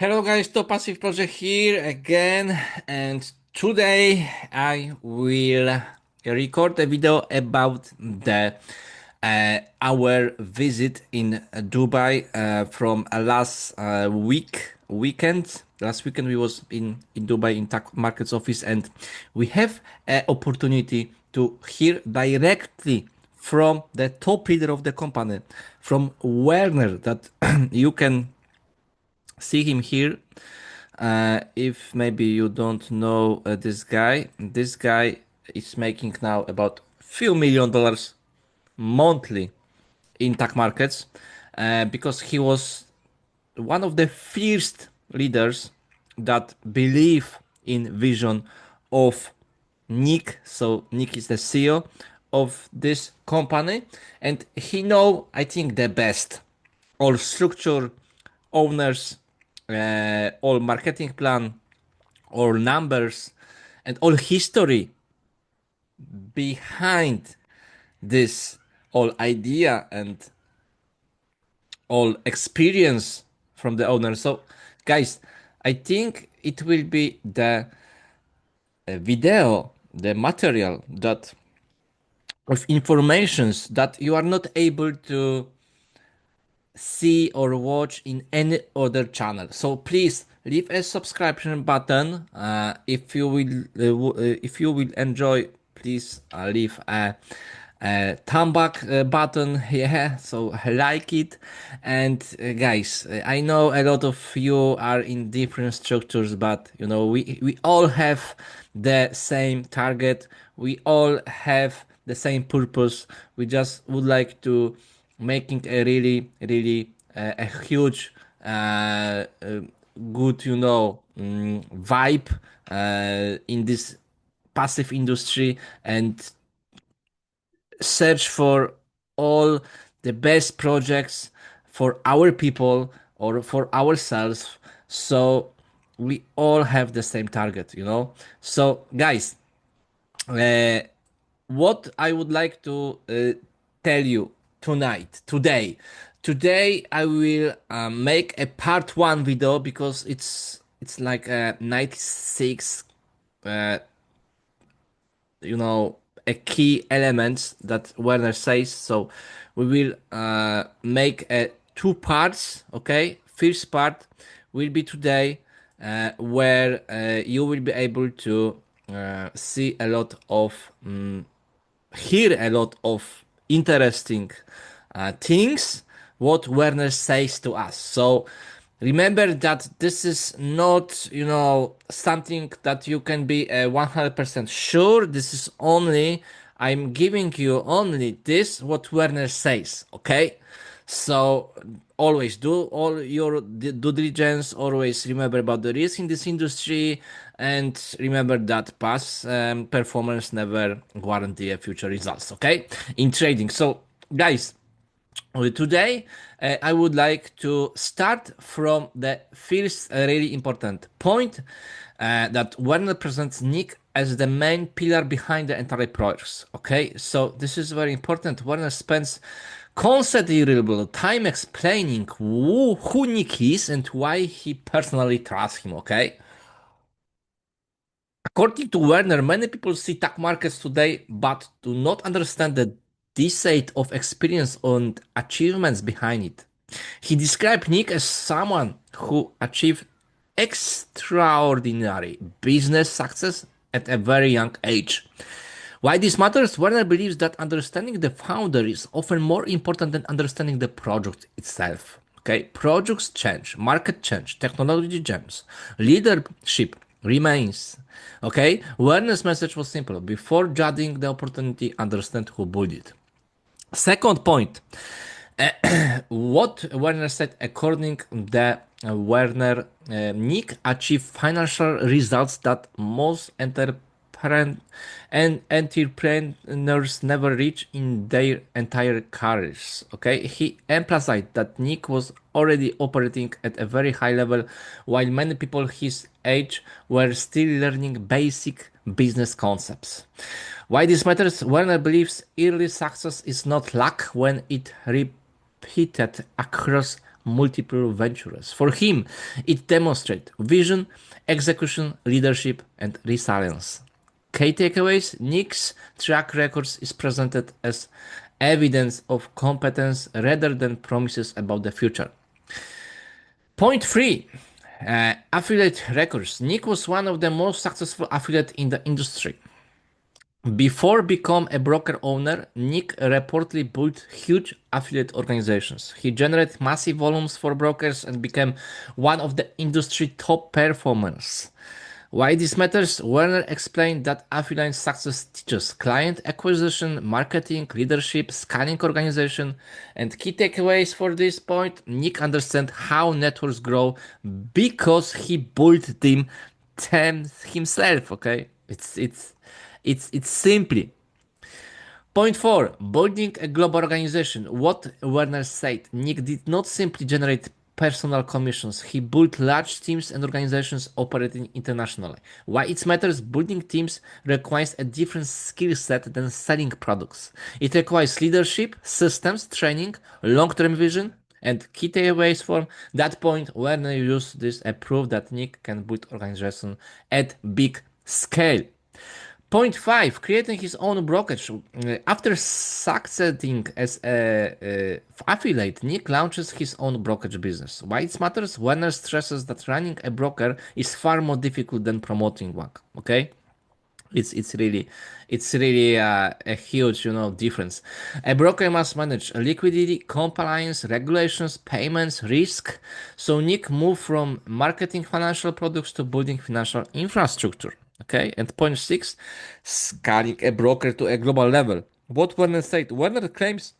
Hello guys, Top Passive Project here again, and today I will record a video about the our visit in Dubai from last weekend. Last weekend we was in Dubai in TAC Markets office, and we have an opportunity to hear directly from the top leader of the company, from Werner, that you can see him here. If maybe you don't know this guy is making now about few $1 million monthly in tech markets, because he was one of the first leaders that believe in vision of Nick. So Nick is the CEO of this company, and he know, I think, the best all structure, owners, all marketing plan, all numbers, and all history behind this all idea and all experience from the owner. So, guys, I think it will be the video, the material that of informations that you are not able to see or watch in any other channel. So please leave a subscription button. If you will enjoy, please leave a thumb back button. Yeah, so like it. And guys, I know a lot of you are in different structures, but you know we all have the same target. We all have the same purpose. We just would like to making a really a huge good, vibe in this passive industry, and search for all the best projects for our people or for ourselves, so we all have the same target. So guys, uh, what I would like to tell you today I will make a part one video, because it's like a 96, uh, a key element that Werner says. So we will make two parts. Okay, first part will be today, where you will be able to see a lot of hear a lot of interesting things what Werner says to us. So remember that this is not, something that you can be 100% sure. This is only, I'm giving you only this what Werner says. Okay. So always do all your due diligence. Always remember about the risk in this industry, and remember that past performance never guarantee a future results. Okay, in trading. So guys, today I would like to start from the first really important point, that Werner presents Nick as the main pillar behind the entire project. Okay, so this is very important. Werner spends considerable time explaining who Nick is and why he personally trusts him. Okay, according to Werner, many people see tech markets today but do not understand the decade of experience and achievements behind it. He described Nick as someone who achieved extraordinary business success at a very young age. Why this matters? Werner believes that understanding the founder is often more important than understanding the project itself. Okay, projects change, market change, technology changes, leadership remains. Okay, Werner's message was simple: before judging the opportunity, understand who built it. Second point, what Werner said, according the Werner, Nick achieved financial results that most entrepreneurs never reach in their entire careers. Okay, he emphasized that Nick was already operating at a very high level, while many people his age were still learning basic business concepts. Why this matters? Werner believes early success is not luck when it repeated across multiple ventures. For him, it demonstrates vision, execution, leadership, and resilience. Key takeaways: Nick's track records is presented as evidence of competence rather than promises about the future. Point three, affiliate records. Nick was one of the most successful affiliates in the industry. Before becoming a broker owner, Nick reportedly built huge affiliate organizations. He generated massive volumes for brokers and became one of the industry top performers. Why this matters? Werner explained that affiliate success teaches client acquisition, marketing, leadership, scanning organization, and key takeaways for this point. Nick understands how networks grow because he built them himself. Okay, it's simply. Point four, building a global organization. What Werner said, Nick did not simply generate personal commissions. He built large teams and organizations operating internationally. Why it matters? Building teams requires a different skill set than selling products. It requires leadership, systems, training, long-term vision, and key takeaways from that point. Werner used this and proved that Nick can build organization at big scale. Point five, creating his own brokerage. After succeeding as a affiliate, Nick launches his own brokerage business. Why it matters? Werner stresses that running a broker is far more difficult than promoting one. Okay, it's really a huge difference. A broker must manage liquidity, compliance, regulations, payments, risk. So Nick moved from marketing financial products to building financial infrastructure. Okay, and point six, scaling a broker to a global level. What Werner said, Werner claims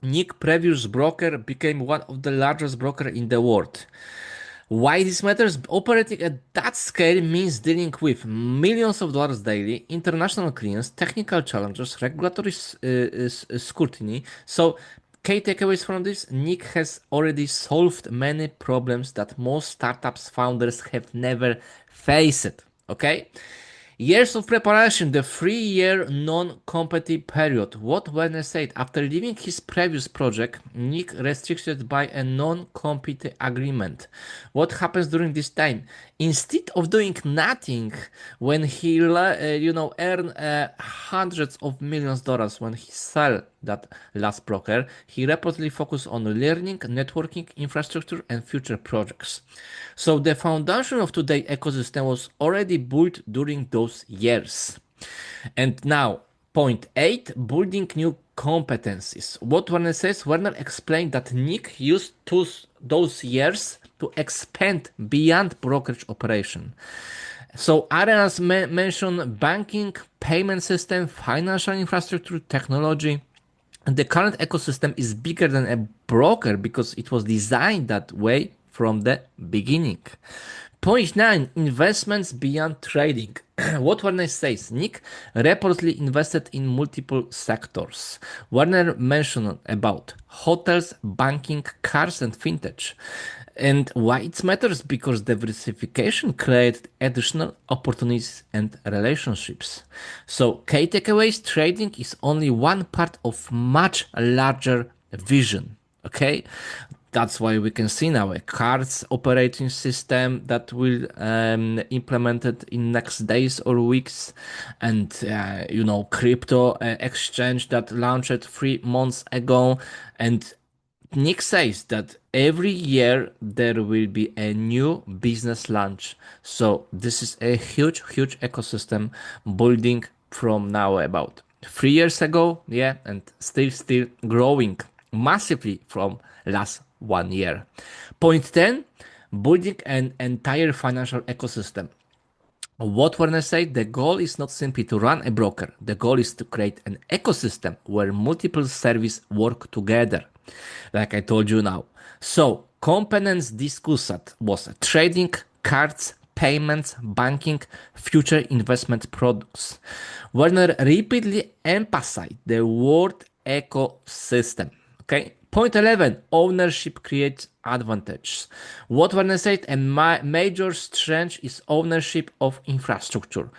Nick previous broker became one of the largest broker in the world. Why this matters? Operating at that scale means dealing with millions of dollars daily, international clients, technical challenges, regulatory scrutiny. So, key takeaways from this: Nick has already solved many problems that most startups founders have never faced. Okay, years of preparation, the 3-year non-competitive period. What Werner said, after leaving his previous project, Nick restricted by a non-compete agreement. What happens during this time? Instead of doing nothing, when he earned hundreds of millions of dollars when he sold that last broker, he reportedly focused on learning, networking, infrastructure, and future projects. So the foundation of today's ecosystem was already built during those years. And now, point eight, building new competencies. What Werner says, Werner explained that Nick used those years to expand beyond brokerage operation. So areas mention banking, payment system, financial infrastructure, technology. And the current ecosystem is bigger than a broker because it was designed that way from the beginning. Point 9, investments beyond trading. What Werner says, Nick reportedly invested in multiple sectors. Werner mentioned about hotels, banking, cars, and fintech. And why it matters? Because diversification created additional opportunities and relationships. So, key takeaways: trading is only one part of much larger vision. Okay, that's why we can see now a cards operating system that will implemented in next days or weeks, and crypto exchange that launched 3 months ago. And Nick says that every year there will be a new business launch. So this is a huge, huge ecosystem building from now about 3 years ago, yeah, and still growing massively from last 1 year. Point 10, building an entire financial ecosystem. What Werner said, the goal is not simply to run a broker. The goal is to create an ecosystem where multiple services work together. Like I told you now. So, components discussed was trading, cards, payments, banking, future investment products. Werner repeatedly emphasized the word ecosystem. Okay. Point 11, ownership creates advantages. What Werner said, a major strength is ownership of infrastructure.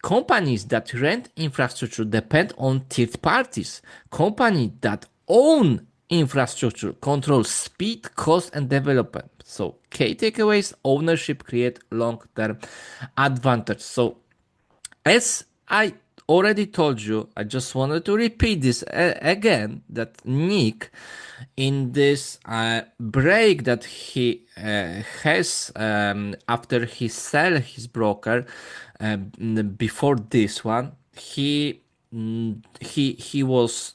Companies that rent infrastructure depend on third parties. Companies that own infrastructure controls speed, cost, and development. So key takeaways: ownership create long-term advantage. So as I already told you, I just wanted to repeat this again, that Nick, in this break that he has after he sell his broker, before this one, he was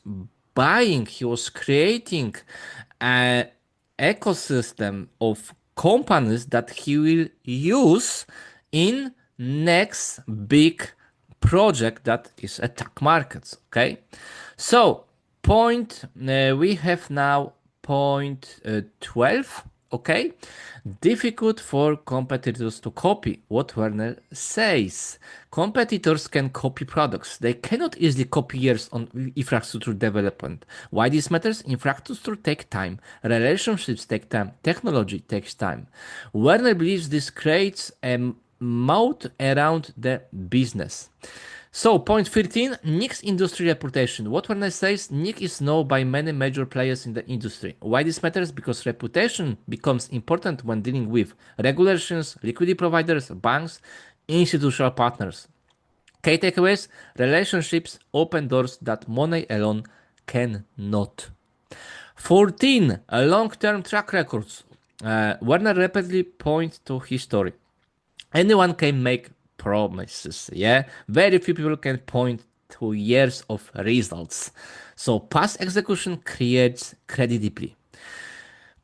buying, he was creating a ecosystem of companies that he will use in next big project that is attack markets. Okay, so point we have now point 12. Okay, difficult for competitors to copy what Werner says. Competitors can copy products. They cannot easily copy years on infrastructure development. Why this matters? Infrastructure take time. Relationships take time. Technology takes time. Werner believes this creates a moat around the business. So, point 13, Nick's industry reputation. What Werner says, Nick is known by many major players in the industry. Why this matters? Because reputation becomes important when dealing with regulations, liquidity providers, banks, institutional partners. Key takeaways, relationships open doors that money alone cannot. 14, long-term track records. Werner rapidly points to history. Anyone can make promises, yeah? Very few people can point to years of results. So past execution creates credibility.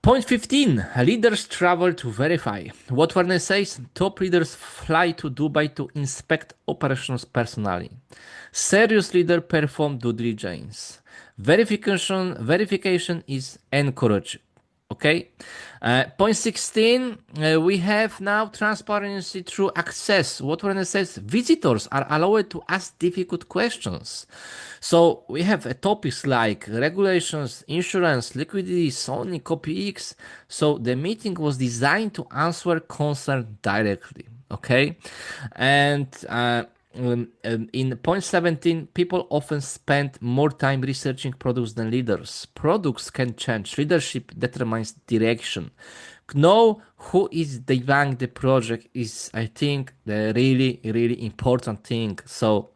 Point 15. Leaders travel to verify. What Werner says, top leaders fly to Dubai to inspect operations personally. Serious leaders perform due diligence. Verification is encouraged. Okay. Point 16, we have now transparency through access. What Werner says, visitors are allowed to ask difficult questions. So we have topics like regulations, insurance, liquidity, Sony, CopyX. So the meeting was designed to answer concerns directly. Okay. And in point 17, people often spend more time researching products than leaders. Products can change. Leadership determines direction. Know who is driving the project is, I think, the really, really important thing. So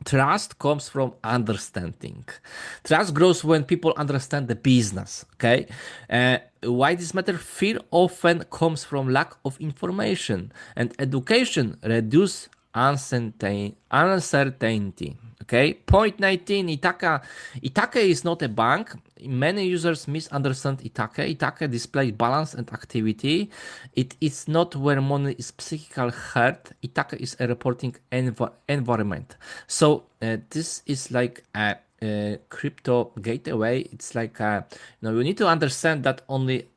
trust comes from understanding. Trust grows when people understand the business. Okay. Why this matter? Fear often comes from lack of information, and education reduce uncertainty. Okay. Point 19. Itaka is not a bank. Many users misunderstand Itaka. Itaka displays balance and activity. It is not where money is psychical hurt. Itaka is a reporting environment. So this is like a crypto gateway. It's like you need to understand that only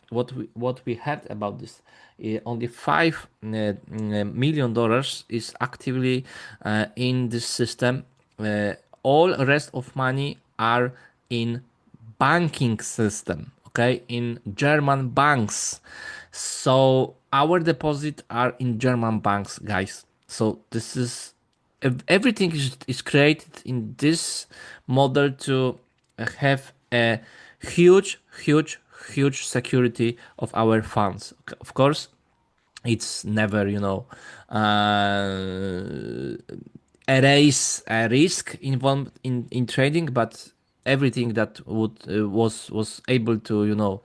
what we heard about this. Only $5 million is actively in this system. All rest of money are in banking system, okay, in German banks. So our deposit are in German banks, guys. So this is everything is created in this model to have a huge security of our funds. Of course, it's never erase a risk involved in trading, but everything that would was able to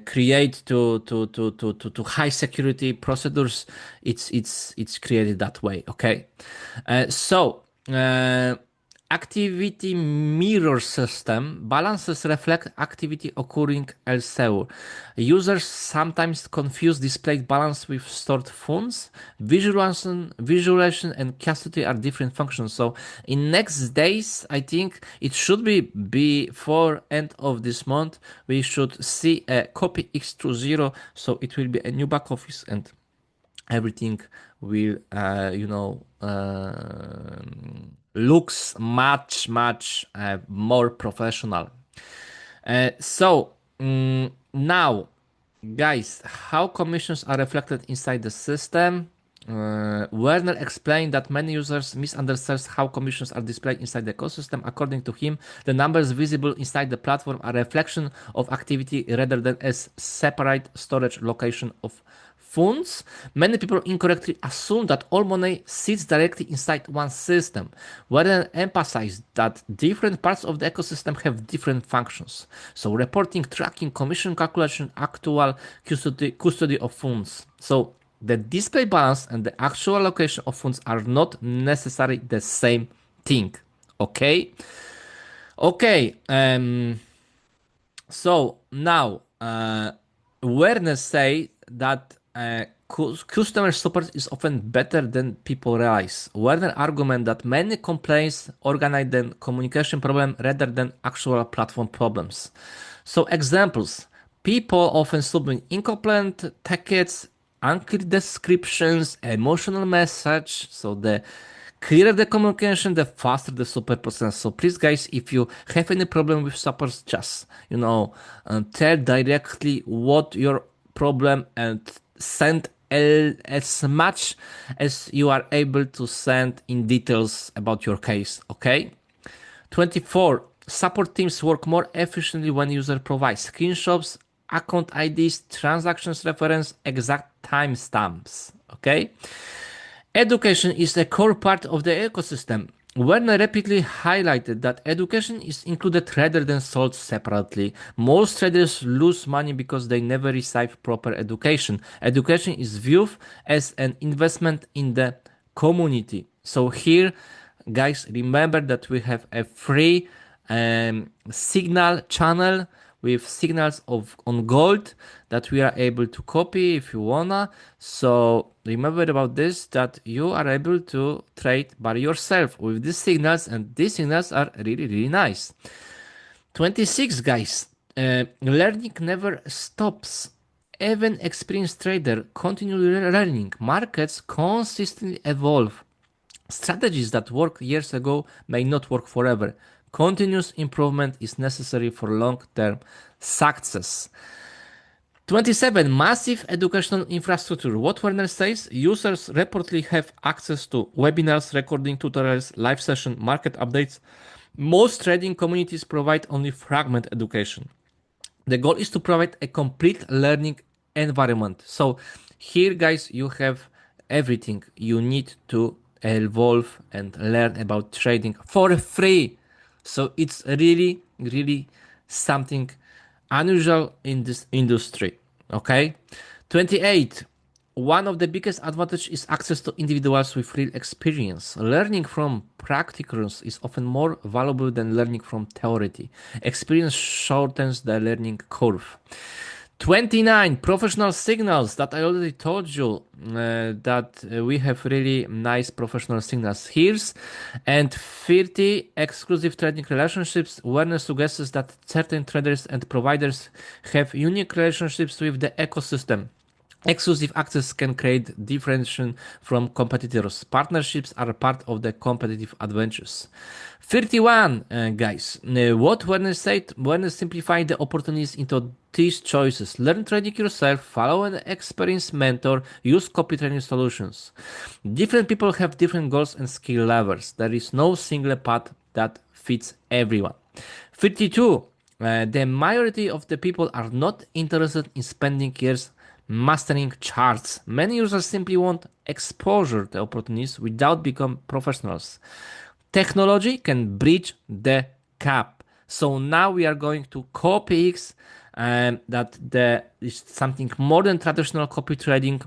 create to high security procedures, it's created that way. Okay. So activity mirror system balances reflect activity occurring elsewhere. Users sometimes confuse displayed balance with stored funds. Visualization and custody are different functions. So in next days, I think it should be before end of this month, we should see a copy X20. So it will be a new back office and everything will looks much more professional. Now, guys, how commissions are reflected inside the system? Werner explained that many users misunderstand how commissions are displayed inside the ecosystem. According to him, the numbers visible inside the platform are a reflection of activity rather than a separate storage location of funds. Many people incorrectly assume that all money sits directly inside one system. Werner emphasized that different parts of the ecosystem have different functions. So reporting, tracking, commission calculation, actual custody of funds. So the display balance and the actual allocation of funds are not necessarily the same thing. Okay? Okay. So now, awareness say that customer support is often better than people realize. Werner argument that many complaints originate than communication problem rather than actual platform problems. So examples: people often submit incomplete tickets, unclear descriptions, emotional message. So the clearer the communication, the faster the support process. So please, guys, if you have any problem with support, just tell directly what your problem and send as much as you are able to send in details about your case. Okay. 24. Support teams work more efficiently when user provides screenshots, account IDs, transactions reference, exact timestamps. Okay. Education is a core part of the ecosystem. Werner repeatedly highlighted that education is included rather than sold separately. Most traders lose money because they never receive proper education. Education is viewed as an investment in the community. So here, guys, remember that we have a free signal channel with signals of on gold that we are able to copy if you wanna. So remember about this, that you are able to trade by yourself with these signals, and these signals are really nice. 26, guys. Learning never stops. Even experienced trader continually learning. Markets consistently evolve. Strategies that worked years ago may not work forever. Continuous improvement is necessary for long-term success. 27. Massive educational infrastructure. What Werner says, users reportedly have access to webinars, recording tutorials, live session, market updates. Most trading communities provide only fragment education. The goal is to provide a complete learning environment. So here, guys, you have everything you need to evolve and learn about trading for free. So it's really something unusual in this industry. Okay. 28. One of the biggest advantages is access to individuals with real experience. Learning from practicals is often more valuable than learning from theory. Experience shortens the learning curve. 29. Professional signals that I already told you that we have really nice professional signals here. And 30. Exclusive trading relationships. Werner suggests that certain traders and providers have unique relationships with the ecosystem. Exclusive access can create differentiation from competitors. Partnerships are part of the competitive advantages. 31, guys. What Werner said, Werner simplified the opportunities into these choices. Learn trading yourself, follow an experienced mentor, use copy training solutions. Different people have different goals and skill levels. There is no single path that fits everyone. 52. The majority of the people are not interested in spending years mastering charts. Many users simply want exposure to opportunities without becoming professionals. Technology can bridge the gap. So now we are going to copyx, that is something more than traditional copy trading.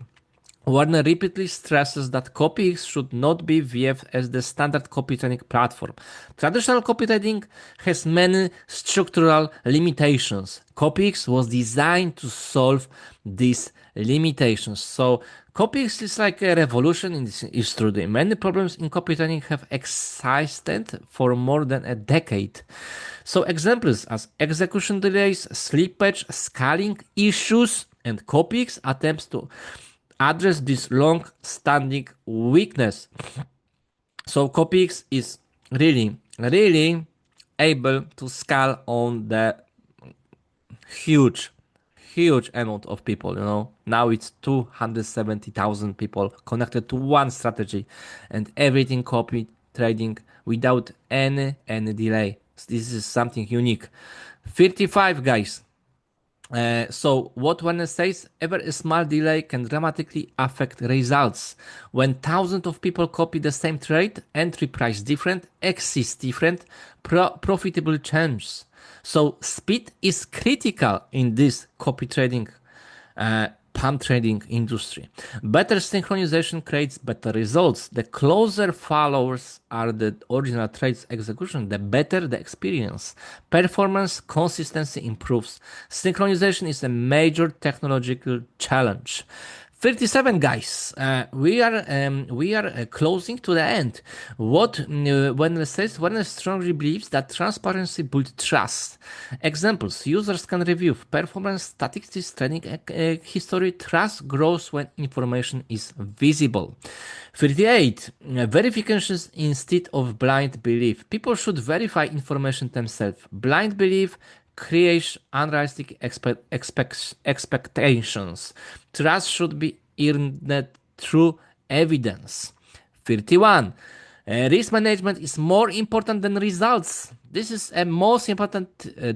Warner repeatedly stresses that copyx should not be viewed as the standard copy trading platform. Traditional copy trading has many structural limitations. Copyx was designed to solve these limitations. So copyx is like a revolution in this industry. Many problems in copy trading have existed for more than a decade. So examples as execution delays, slippage, scaling issues, and copyx attempts to address this long-standing weakness. So copyx is really able to scale on the huge huge amount of people, you know. Now it's 270,000 people connected to one strategy and everything copy trading without any delay. This is something unique. 55 guys. So what Warner says, ever a small delay can dramatically affect results. When thousands of people copy the same trade, entry price different, exit different, profitable changes. So speed is critical in this copy trading, pump trading industry. Better synchronization creates better results. The closer followers are the original trade's execution, the better the experience. Performance consistency improves. Synchronization is a major technological challenge. 37 guys, we are closing to the end. What when says Werner strongly believes that transparency builds trust. Examples: users can review performance statistics, training history. Trust grows when information is visible. 38 verifications instead of blind belief. People should verify information themselves. Blind belief creates unrealistic expectations. Trust should be earned through evidence. 31. Risk management is more important than results. This is a most important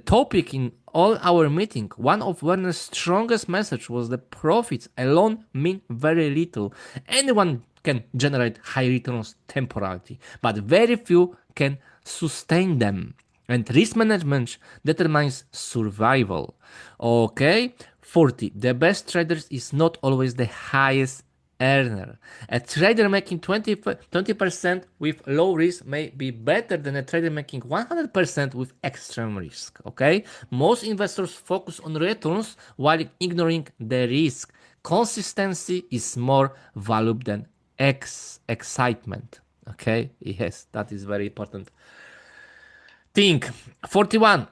topic in all our meeting. One of Werner's strongest message was the profits alone mean very little. Anyone can generate high returns temporarily, but very few can sustain them. And risk management determines survival. Okay, 40. The best traders is not always the highest earner. A trader making 20% with low risk may be better than a trader making 100% with extreme risk. Okay, most investors focus on returns while ignoring the risk. Consistency is more valuable than excitement. Okay, yes, that is very important. Think 41.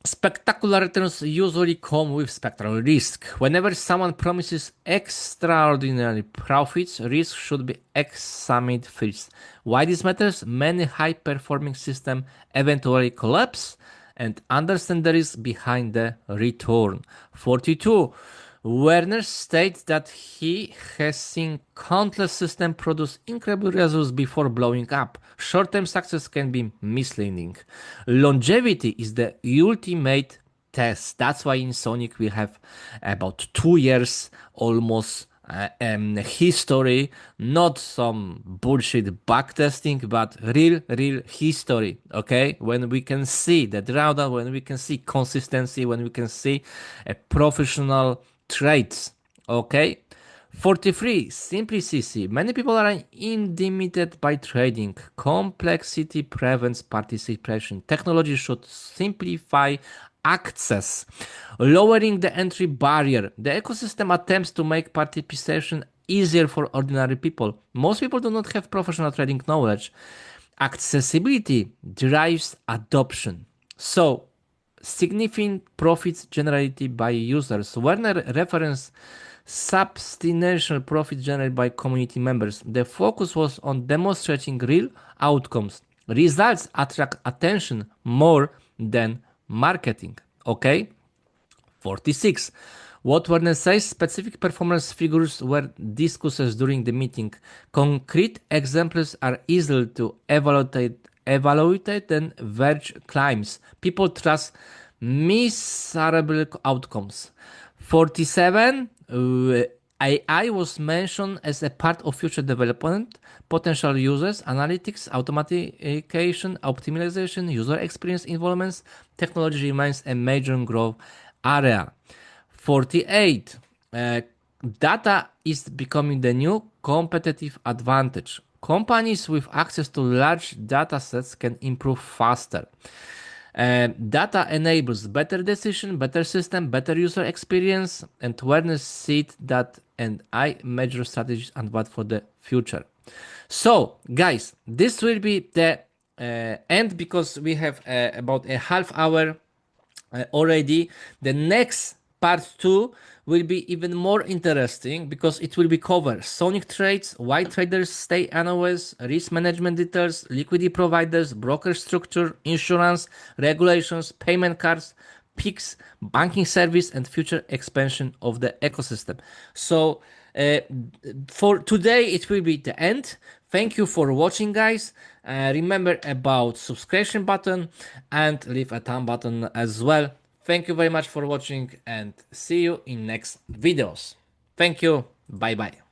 Spectacular returns usually come with spectral risk. Whenever someone promises extraordinary profits, risk should be examined first. Why this matters? Many high-performing systems eventually collapse, and understand the risk behind the return. 42. Werner states that he has seen countless systems produce incredible results before blowing up. Short-term success can be misleading. Longevity is the ultimate test. That's why in Sonic we have about 2 years almost history, not some bullshit backtesting, but real history. Okay, when we can see the drawdown, when we can see consistency, when we can see a professional traits. Okay. 43. Simplicity. Many people are intimidated by trading. Complexity prevents participation. Technology should simplify access, lowering the entry barrier. The ecosystem attempts to make participation easier for ordinary people. Most people do not have professional trading knowledge. Accessibility drives adoption. So, significant profits generated by users. Werner referenced substantial profits generated by community members. The focus was on demonstrating real outcomes. Results attract attention more than marketing. Okay? 46. What Werner says, specific performance figures were discussed during the meeting. Concrete examples are easy to evaluate and verge climbs. People trust miserable outcomes. 47. AI was mentioned as a part of future development. Potential users, analytics, automation, optimization, user experience involvements. Technology remains a major growth area. 48. Data is becoming the new competitive advantage. Companies with access to large data sets can improve faster. Data enables better decision, better system, better user experience, and awareness seed that and I measure strategies and what for the future. So, guys, this will be the end because we have about a half hour already. The next part 2 will be even more interesting because it will be cover Sonic trades, why traders stay unawares, risk management details, liquidity providers, broker structure, insurance, regulations, payment cards, Pix banking service and future expansion of the ecosystem. So uh, for today, it will be the end. Thank you for watching, guys. Remember about subscription button and leave a thumb button as well. Thank you very much for watching and see you in next videos. Thank you. Bye bye.